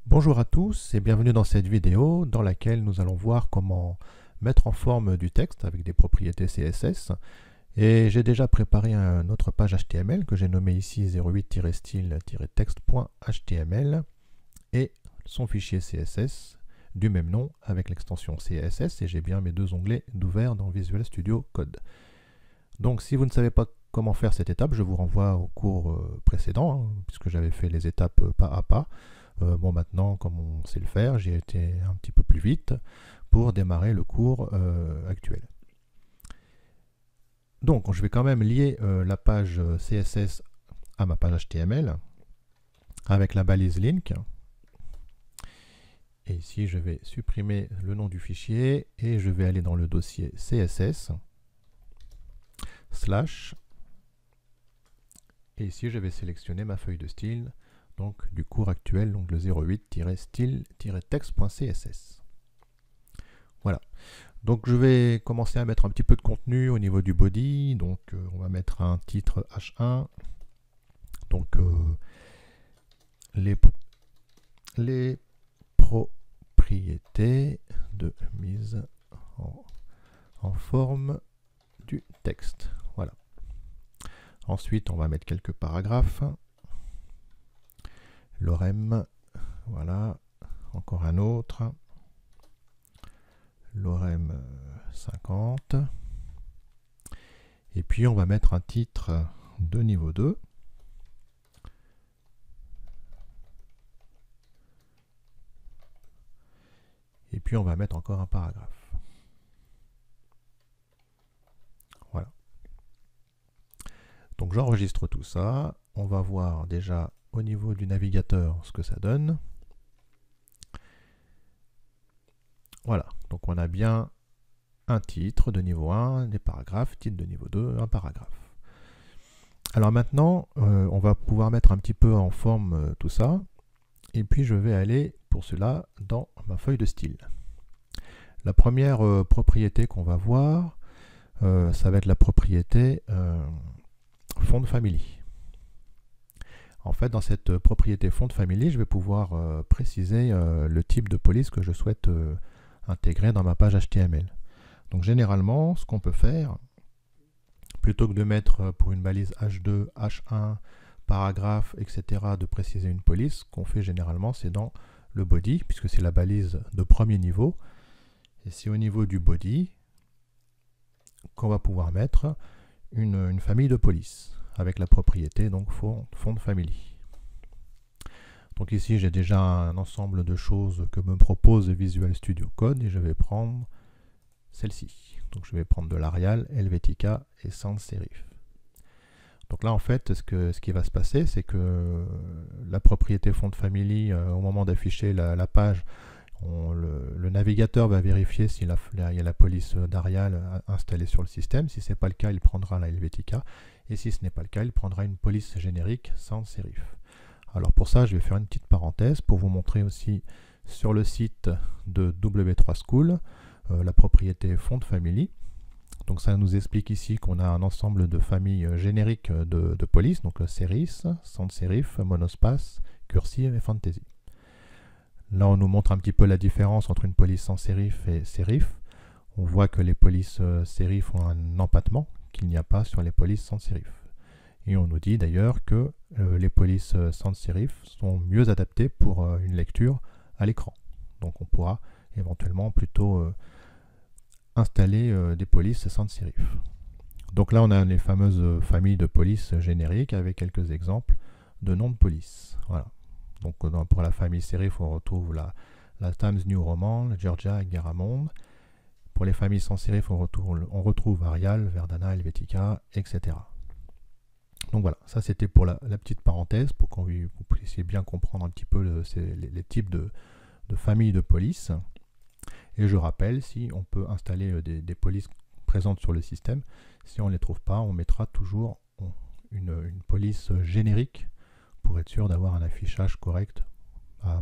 Bonjour à tous et bienvenue dans cette vidéo dans laquelle nous allons voir comment mettre en forme du texte avec des propriétés CSS. Et j'ai déjà préparé une autre page HTML que j'ai nommée ici 08-style-text.html et son fichier CSS du même nom avec l'extension CSS, et j'ai bien mes deux onglets d'ouvert dans Visual Studio Code. Donc si vous ne savez pas comment faire cette étape, je vous renvoie au cours précédent, puisque j'avais fait les étapes pas à pas. Bon, maintenant, comme on sait le faire, j'ai été un petit peu plus vite pour démarrer le cours actuel. Donc, je vais quand même lier la page CSS à ma page HTML avec la balise link. Et ici, je vais supprimer le nom du fichier et je vais aller dans le dossier CSS / et ici, je vais sélectionner ma feuille de style, donc du cours actuel, donc le 08-style-text.css. Voilà. Donc je vais commencer à mettre un petit peu de contenu au niveau du body. Donc on va mettre un titre H1. Donc les propriétés de mise en forme du texte. Voilà. Ensuite, on va mettre quelques paragraphes. Lorem, voilà, encore un autre. Lorem 50. Et puis on va mettre un titre de niveau 2. Et puis on va mettre encore un paragraphe. Voilà. Donc j'enregistre tout ça. On va voir déjà au niveau du navigateur ce que ça donne. Voilà, donc on a bien un titre de niveau 1, des paragraphes, titre de niveau 2, un paragraphe. Alors maintenant, on va pouvoir mettre un petit peu en forme tout ça. Et puis je vais aller pour cela dans ma feuille de style. La première propriété qu'on va voir, ça va être la propriété font family. En fait, dans cette propriété font family, je vais pouvoir préciser le type de police que je souhaite intégrer dans ma page HTML. Donc généralement, ce qu'on peut faire, plutôt que de mettre pour une balise H2, H1, paragraphe, etc., de préciser une police, ce qu'on fait généralement, c'est dans le body, puisque c'est la balise de premier niveau. Et c'est au niveau du body qu'on va pouvoir mettre une famille de polices, avec la propriété donc font family. Donc ici, j'ai déjà un ensemble de choses que me propose Visual Studio Code et je vais prendre celle-ci. Donc je vais prendre de l'Arial, Helvetica et sans serif. Donc là, en fait, ce qui va se passer, c'est que la propriété font family, au moment d'afficher la page, le navigateur va vérifier s'il y a la police d'Arial installée sur le système. Si ce n'est pas le cas, il prendra la Helvetica. Et si ce n'est pas le cas, il prendra une police générique sans serif. Alors pour ça, je vais faire une petite parenthèse pour vous montrer aussi sur le site de W3 School la propriété font family. Donc ça nous explique ici qu'on a un ensemble de familles génériques de polices, donc serif, sans serif, monospace, cursive et fantasy. Là, on nous montre un petit peu la différence entre une police sans serif et serif. On voit que les polices serif ont un empattement qu'il n'y a pas sur les polices sans serif. Et on nous dit d'ailleurs que les polices sans serif sont mieux adaptées pour une lecture à l'écran. Donc on pourra éventuellement plutôt installer des polices sans serif. Donc là, on a les fameuses familles de polices génériques avec quelques exemples de noms de police. Voilà. Donc pour la famille serif, on retrouve la Times New Roman, la Georgia et Garamond. Pour les familles sans serif, on retrouve Arial, Verdana, Helvetica, etc. Donc voilà, ça c'était pour la petite parenthèse, pour que vous puissiez bien comprendre un petit peu les types de familles de polices. Et je rappelle, si on peut installer des polices présentes sur le système, si on ne les trouve pas, on mettra toujours une police générique pour être sûr d'avoir un affichage correct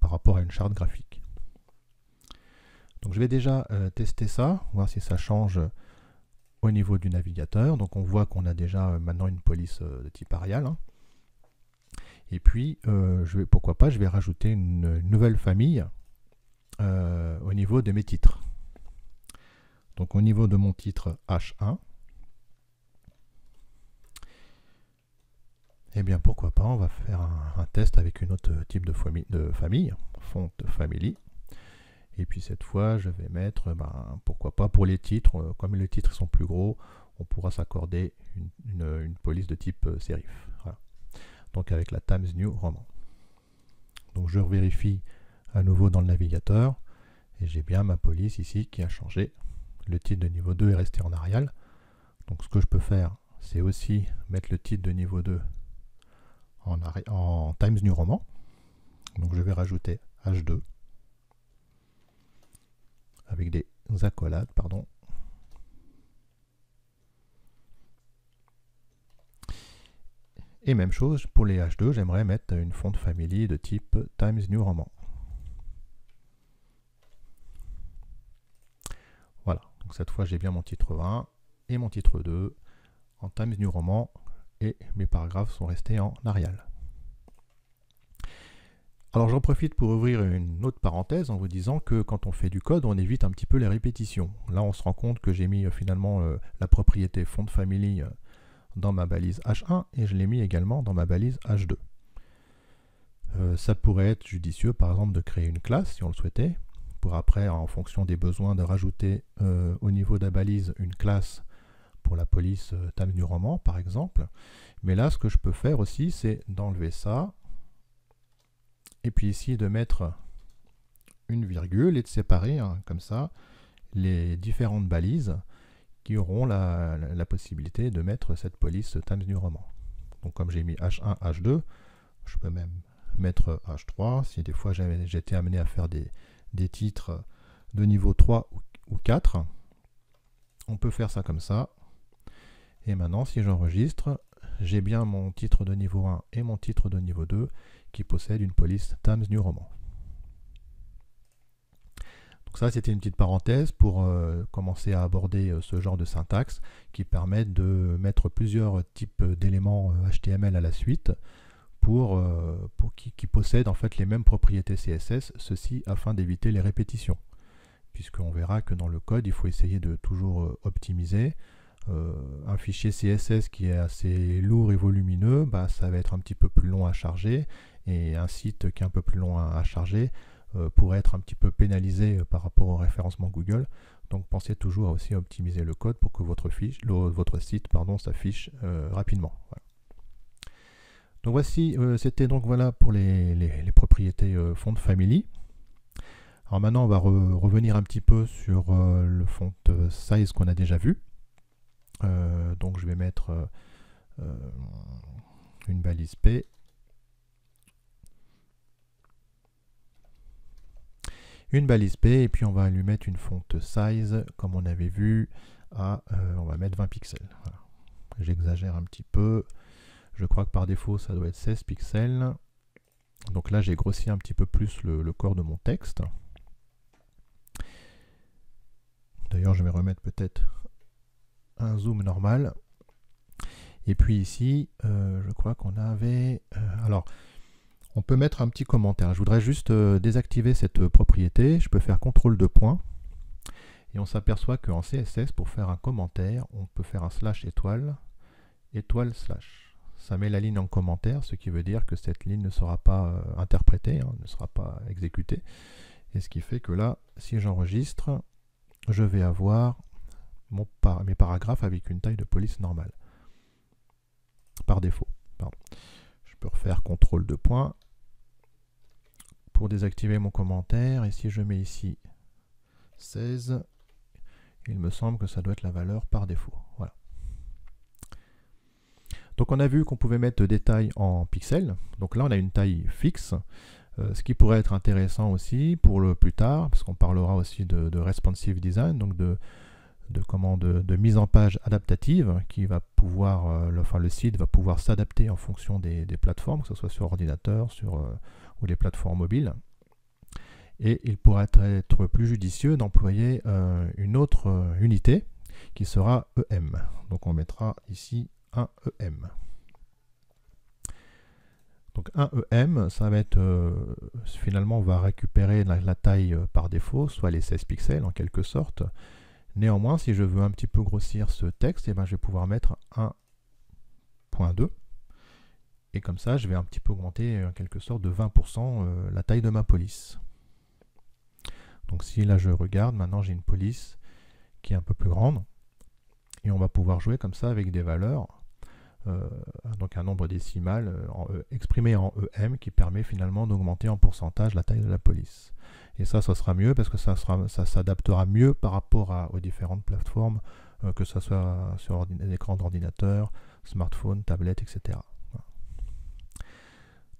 par rapport à une charte graphique. Donc je vais déjà tester ça, voir si ça change au niveau du navigateur. Donc on voit qu'on a déjà maintenant une police de type Arial. Et puis, pourquoi pas, je vais rajouter une nouvelle famille au niveau de mes titres. Donc au niveau de mon titre H1, eh bien pourquoi pas, on va faire un test avec une autre type de famille, font family. Et puis cette fois, je vais mettre, pourquoi pas, pour les titres, comme les titres sont plus gros, on pourra s'accorder une police de type serif. Voilà. Donc avec la Times New Roman. Donc je vérifie à nouveau dans le navigateur, et j'ai bien ma police ici qui a changé. Le titre de niveau 2 est resté en Arial. Donc ce que je peux faire, c'est aussi mettre le titre de niveau 2 en Times New Roman. Donc je vais rajouter H2 avec des accolades, pardon. Et même chose pour les H2, j'aimerais mettre une font family de type Times New Roman. Voilà, donc cette fois j'ai bien mon titre 1 et mon titre 2 en Times New Roman et mes paragraphes sont restés en Arial. Alors j'en profite pour ouvrir une autre parenthèse en vous disant que quand on fait du code, on évite un petit peu les répétitions. Là on se rend compte que j'ai mis finalement la propriété font family dans ma balise H1 et je l'ai mis également dans ma balise H2. Ça pourrait être judicieux par exemple de créer une classe si on le souhaitait, pour après en fonction des besoins de rajouter au niveau de la balise une classe pour la police Times New Roman par exemple. Mais là ce que je peux faire aussi c'est d'enlever ça et puis ici de mettre une virgule et de séparer comme ça les différentes balises qui auront la possibilité de mettre cette police Times New Roman. Donc comme j'ai mis H1, H2, je peux même mettre H3, si des fois j'étais amené à faire des titres de niveau 3 ou 4, on peut faire ça comme ça. Et maintenant si j'enregistre, j'ai bien mon titre de niveau 1 et mon titre de niveau 2 qui possèdent une police Times New Roman. Donc ça, c'était une petite parenthèse pour commencer à aborder ce genre de syntaxe qui permettent de mettre plusieurs types d'éléments HTML à la suite pour qui possèdent en fait les mêmes propriétés CSS, ceci afin d'éviter les répétitions. Puisqu'on verra que dans le code, il faut essayer de toujours optimiser. Un fichier CSS qui est assez lourd et volumineux, ça va être un petit peu plus long à charger, et un site qui est un peu plus long à charger pourrait être un petit peu pénalisé par rapport au référencement Google. Donc pensez toujours à aussi optimiser le code pour que votre site s'affiche rapidement. Voilà. Donc voici, c'était donc voilà pour les propriétés font family. Alors maintenant on va revenir un petit peu sur le font size qu'on a déjà vu. Donc je vais mettre une balise P. Une balise P et puis on va lui mettre une font size comme on avait vu on va mettre 20 pixels. Voilà. J'exagère un petit peu. Je crois que par défaut ça doit être 16 pixels. Donc là j'ai grossi un petit peu plus le corps de mon texte. D'ailleurs je vais remettre peut-être un zoom normal. Et puis ici je crois qu'on avait... alors on peut mettre un petit commentaire. Je voudrais juste désactiver cette propriété. Je peux faire CTRL 2 points. Et on s'aperçoit qu'en CSS, pour faire un commentaire, on peut faire un slash étoile, étoile slash. Ça met la ligne en commentaire, ce qui veut dire que cette ligne ne sera pas interprétée, ne sera pas exécutée. Et ce qui fait que là, si j'enregistre, je vais avoir mes paragraphes avec une taille de police normale. Par défaut. Pardon. Je peux refaire CTRL 2 points pour désactiver mon commentaire. Et si je mets ici 16, il me semble que ça doit être la valeur par défaut. Voilà. Donc on a vu qu'on pouvait mettre des tailles en pixels. Donc là on a une taille fixe. Ce qui pourrait être intéressant aussi pour le plus tard, parce qu'on parlera aussi de responsive design, donc de mise en page adaptative qui va pouvoir, le site va pouvoir s'adapter en fonction des plateformes, que ce soit sur ordinateur ou les plateformes mobiles. Et il pourrait être plus judicieux d'employer une autre unité qui sera EM. Donc on mettra ici un EM. Donc un EM, ça va être finalement on va récupérer la taille par défaut, soit les 16 pixels en quelque sorte. Néanmoins, si je veux un petit peu grossir ce texte, eh ben, je vais pouvoir mettre 1.2. Et comme ça, je vais un petit peu augmenter en quelque sorte de 20% la taille de ma police. Donc si là je regarde, maintenant j'ai une police qui est un peu plus grande. Et on va pouvoir jouer comme ça avec des valeurs, donc un nombre décimal exprimé en EM qui permet finalement d'augmenter en pourcentage la taille de la police. Et ça sera mieux parce que ça s'adaptera mieux par rapport aux différentes plateformes, que ce soit sur des écrans d'ordinateur, smartphone, tablette, etc. Voilà.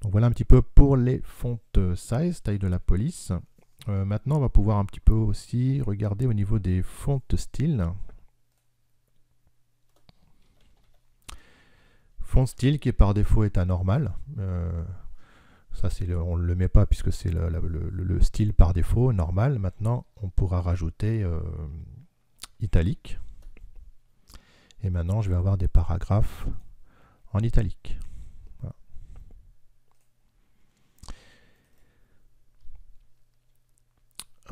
Donc voilà un petit peu pour les font size, taille de la police. Maintenant, on va pouvoir un petit peu aussi regarder au niveau des font styles. Font style qui par défaut est anormal. Ça, on ne le met pas puisque c'est le style par défaut, normal. Maintenant, on pourra rajouter italique. Et maintenant, je vais avoir des paragraphes en italique. Voilà.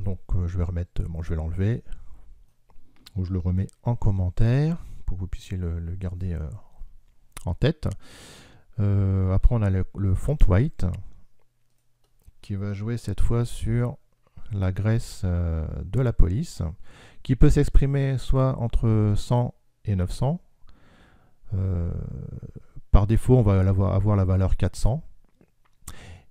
Donc, je vais remettre, je vais l'enlever. Ou je le remets en commentaire pour que vous puissiez le garder en tête. Après, on a le font weight qui va jouer cette fois sur la graisse de la police, qui peut s'exprimer soit entre 100 et 900. Par défaut, on va avoir la valeur 400.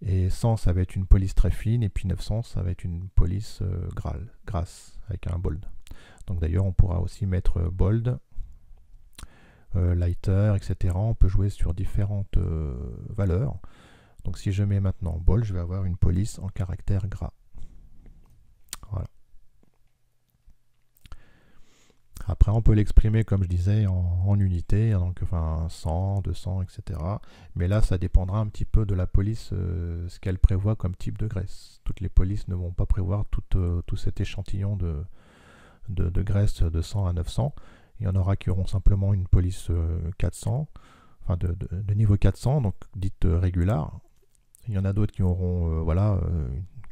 Et 100, ça va être une police très fine, et puis 900, ça va être une police grasse, avec un bold. Donc d'ailleurs, on pourra aussi mettre bold, lighter, etc. On peut jouer sur différentes valeurs. Donc si je mets maintenant bold, je vais avoir une police en caractère gras. Voilà. Après, on peut l'exprimer, comme je disais, en unités, donc enfin 100, 200, etc. Mais là, ça dépendra un petit peu de la police, ce qu'elle prévoit comme type de graisse. Toutes les polices ne vont pas prévoir tout cet échantillon de graisse de 100 à 900. Il y en aura qui auront simplement une police 400, enfin de niveau 400, donc dite régular. Il y en a d'autres qui auront,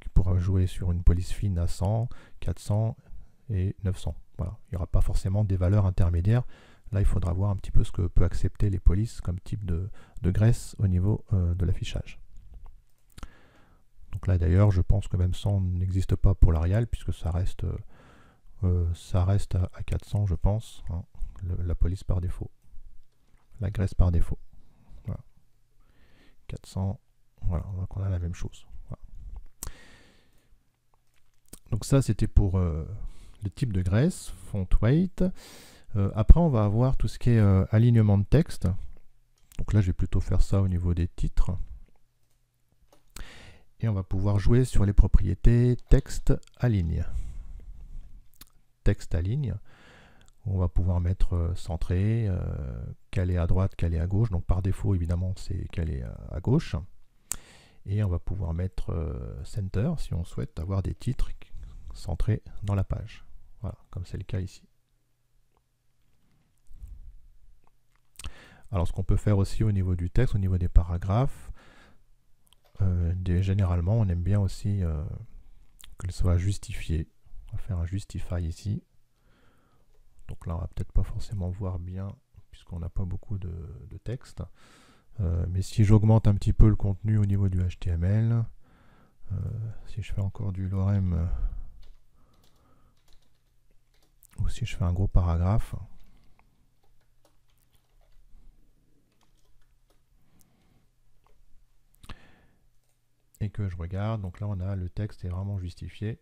qui pourra jouer sur une police fine à 100, 400 et 900. Voilà. Il n'y aura pas forcément des valeurs intermédiaires. Là, il faudra voir un petit peu ce que peut accepter les polices comme type de graisse au niveau de l'affichage. Donc là, d'ailleurs, je pense que même 100 n'existe pas pour l'Arial, puisque ça reste à 400, je pense, hein, la police par défaut. La graisse par défaut. Voilà. 400, voilà, donc on a la même chose. Voilà. Donc ça, c'était pour le type de graisse, font weight. Après, on va avoir tout ce qui est alignement de texte. Donc là, je vais plutôt faire ça au niveau des titres. Et on va pouvoir jouer sur les propriétés texte aligne. Texte aligne. On va pouvoir mettre centré, calé à droite, calé à gauche. Donc par défaut, évidemment, c'est calé à gauche. Et on va pouvoir mettre center si on souhaite avoir des titres centrés dans la page. Voilà, comme c'est le cas ici. Alors ce qu'on peut faire aussi au niveau du texte, au niveau des paragraphes, généralement on aime bien aussi que ce soit justifié. On va faire un justify ici. Donc là on va peut-être pas forcément voir bien puisqu'on n'a pas beaucoup de texte. Mais si j'augmente un petit peu le contenu au niveau du HTML, si je fais encore du lorem, ou si je fais un gros paragraphe, et que je regarde, donc là on a le texte est vraiment justifié,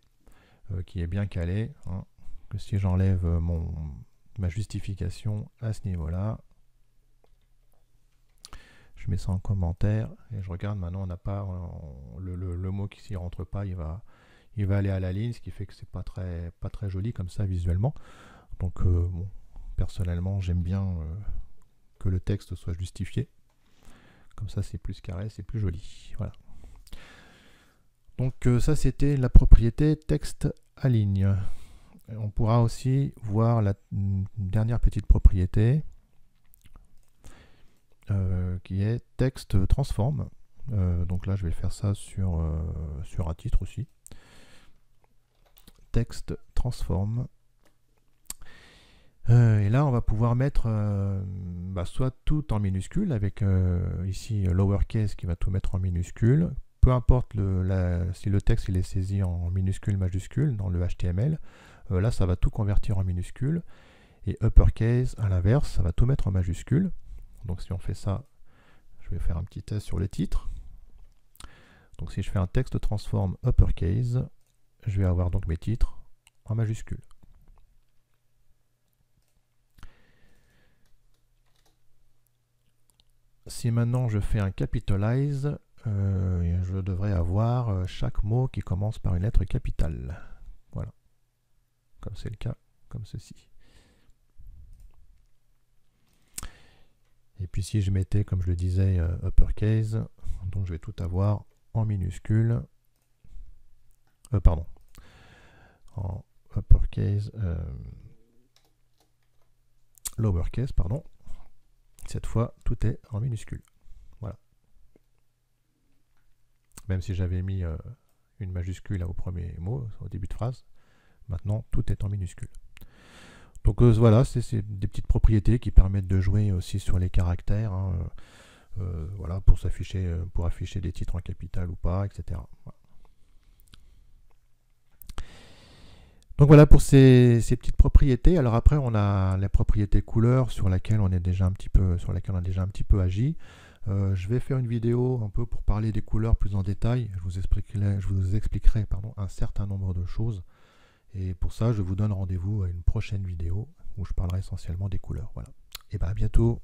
qui est bien calé, hein, que si j'enlève ma justification à ce niveau-là, je mets ça en commentaire, et je regarde, maintenant on n'a pas, le mot qui s'y rentre pas, il va aller à la ligne, ce qui fait que c'est pas très joli comme ça visuellement. Donc bon, personnellement j'aime bien que le texte soit justifié, comme ça c'est plus carré, c'est plus joli. Voilà. Donc ça c'était la propriété texte aligne. On pourra aussi voir une dernière petite propriété qui est texte transform. Donc là, je vais faire ça sur un titre aussi. Texte transform. Et là, on va pouvoir mettre soit tout en minuscule, avec ici lowercase qui va tout mettre en minuscule. Peu importe si le texte il est saisi en minuscule, majuscule dans le HTML. Là, ça va tout convertir en minuscule. Et uppercase, à l'inverse, ça va tout mettre en majuscule. Donc si on fait ça, je vais faire un petit test sur le titre. Donc si je fais un texte transform uppercase, je vais avoir donc mes titres en majuscule. Si maintenant je fais un capitalize, je devrais avoir chaque mot qui commence par une lettre capitale. Voilà. Comme c'est le cas, comme ceci. Et puis si je mettais, comme je le disais, uppercase, donc je vais tout avoir en minuscule. En uppercase, lowercase, pardon. Cette fois, tout est en minuscule. Voilà. Même si j'avais mis une majuscule au premier mot, au début de phrase, maintenant tout est en minuscule. Donc voilà, c'est des petites propriétés qui permettent de jouer aussi sur les caractères, hein, voilà, pour afficher des titres en capital ou pas, etc. Voilà. Donc voilà pour ces petites propriétés. Alors après, on a les propriétés couleurs sur laquelle on a déjà un petit peu agi. Je vais faire une vidéo un peu pour parler des couleurs plus en détail. Je vous expliquerai un certain nombre de choses. Et pour ça, je vous donne rendez-vous à une prochaine vidéo où je parlerai essentiellement des couleurs. Voilà. Et bien à bientôt.